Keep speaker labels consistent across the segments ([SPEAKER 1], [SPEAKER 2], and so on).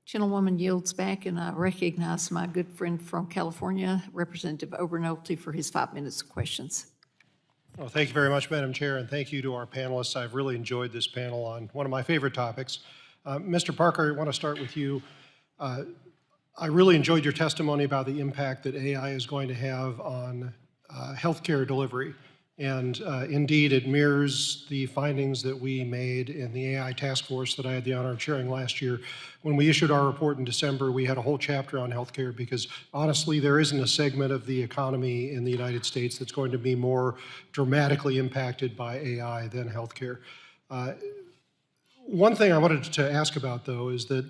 [SPEAKER 1] Gentlewoman yields back, and I recognize my good friend from California, Representative Obernolte, for his 5 minutes of questions.
[SPEAKER 2] Well, thank you very much, Madam Chair, and thank you to our panelists. I've really enjoyed this panel on one of my favorite topics. Mr. Parker, I want to start with you. I really enjoyed your testimony about the impact that AI is going to have on healthcare delivery. And indeed, it mirrors the findings that we made in the AI task force that I had the honor of chairing last year. When we issued our report in December, we had a whole chapter on healthcare because honestly, there isn't a segment of the economy in the United States that's going to be more dramatically impacted by AI than healthcare. One thing I wanted to ask about, though, is that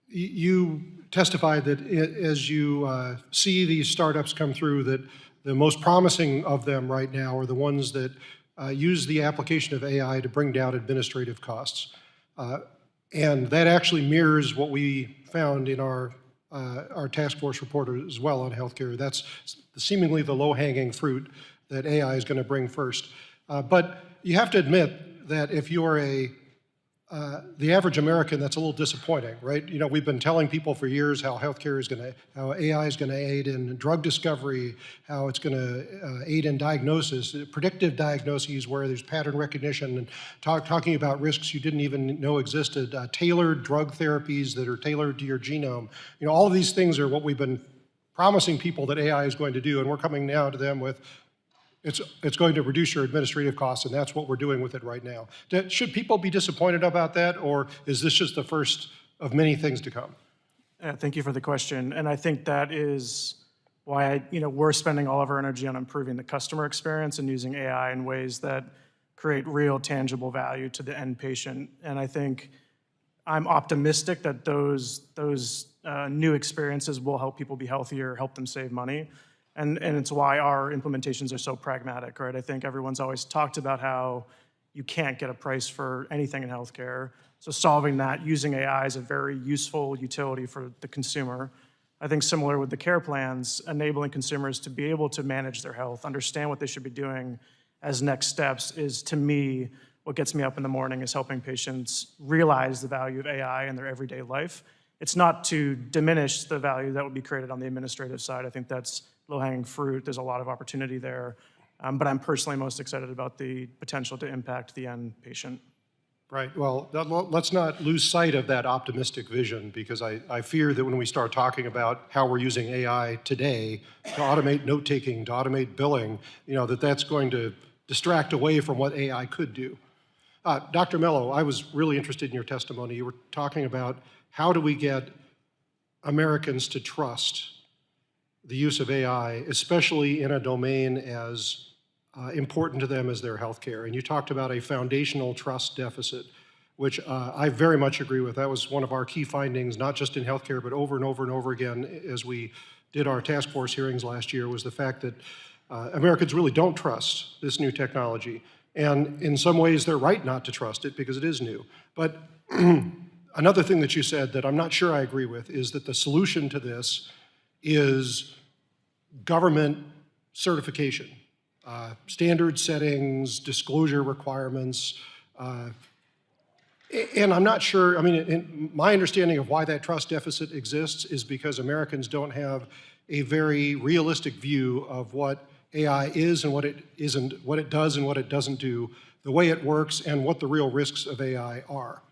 [SPEAKER 2] you testified that as you see these startups come through, that the most promising of them right now are the ones that use the application of AI to bring down administrative costs. And that actually mirrors what we found in our task force report as well on healthcare. That's seemingly the low-hanging fruit that AI is going to bring first. But you have to admit that if you're the average American, that's a little disappointing, right? You know, we've been telling people for years how healthcare is how AI is going to aid in drug discovery, how it's going to aid in diagnosis, predictive diagnoses where there's pattern recognition, and talking about risks you didn't even know existed, tailored drug therapies that are tailored to your genome. You know, all of these things are what we've been promising people that AI is going to do, and we're coming now to them with it's going to reduce your administrative costs, and that's what we're doing with it right now. Should people be disappointed about that, or is this just the first of many things to come?
[SPEAKER 3] Thank you for the question, and I think that is why we're spending all of our energy on improving the customer experience and using AI in ways that create real, tangible value to the end patient. And I think I'm optimistic that those new experiences will help people be healthier, help them save money. And it's why our implementations are so pragmatic, right? I think everyone's always talked about how you can't get a price for anything in healthcare. So solving that using AI is a very useful utility for the consumer. I think similar with the care plans, enabling consumers to be able to manage their health, understand what they should be doing as next steps is, to me, what gets me up in the morning is helping patients realize the value of AI in their everyday life. It's not to diminish the value that would be created on the administrative side. I think that's low-hanging fruit. There's a lot of opportunity there. But I'm personally most excited about the potential to impact the end patient.
[SPEAKER 2] Right. Well, let's not lose sight of that optimistic vision, because I fear that when we start talking about how we're using AI today to automate note-taking, to automate billing, that's going to distract away from what AI could do. Dr. Mello, I was really interested in your testimony. You were talking about how do we get Americans to trust the use of AI, especially in a domain as important to them as their healthcare. And you talked about a foundational trust deficit, which I very much agree with. That was one of our key findings, not just in healthcare, but over and over and over again as we did our task force hearings last year, was the fact that Americans really don't trust this new technology. And in some ways, they're right not to trust it because it is new. But another thing that you said that I'm not sure I agree with is that the solution to this is government certification, standard settings, disclosure requirements, and I'm not sure, my understanding of why that trust deficit exists is because Americans don't have a very realistic view of what AI is and what it isn't, what it does and what it doesn't do, the way it works, and what the real risks of AI are.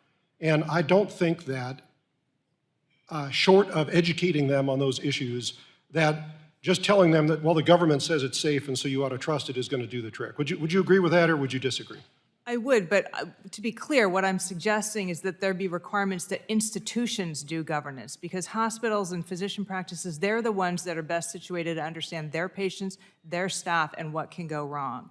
[SPEAKER 2] And I don't think that, short of educating them on those issues, that just telling them that, well, the government says it's safe and so you ought to trust it is going to do the trick. Would you agree with that, or would you disagree?
[SPEAKER 4] I would, but to be clear, what I'm suggesting is that there be requirements that institutions do governance, because hospitals and physician practices, they're the ones that are best situated to understand their patients, their staff, and what can go wrong.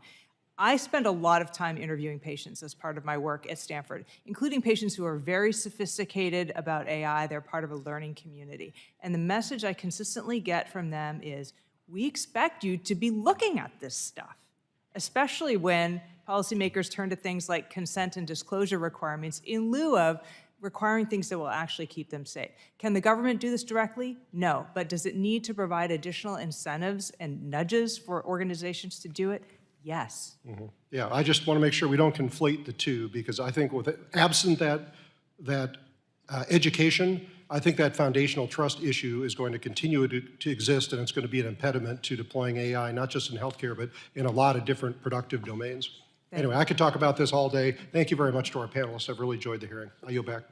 [SPEAKER 4] I spend a lot of time interviewing patients as part of my work at Stanford, including patients who are very sophisticated about AI. They're part of a learning community. And the message I consistently get from them is, we expect you to be looking at this stuff, especially when policymakers turn to things like consent and disclosure requirements in lieu of requiring things that will actually keep them safe. Can the government do this directly? No. But does it need to provide additional incentives and nudges for organizations to do it? Yes.
[SPEAKER 2] Mm-hmm. Yeah, I just want to make sure we don't conflate the two, because I think absent that Education, I think that foundational trust issue is going to continue to exist, and it's going to be an impediment to deploying AI, not just in healthcare, but in a lot of different productive domains. Anyway, I could talk about this all day. Thank you very much to our panelists. I've really enjoyed the hearing. I yield back.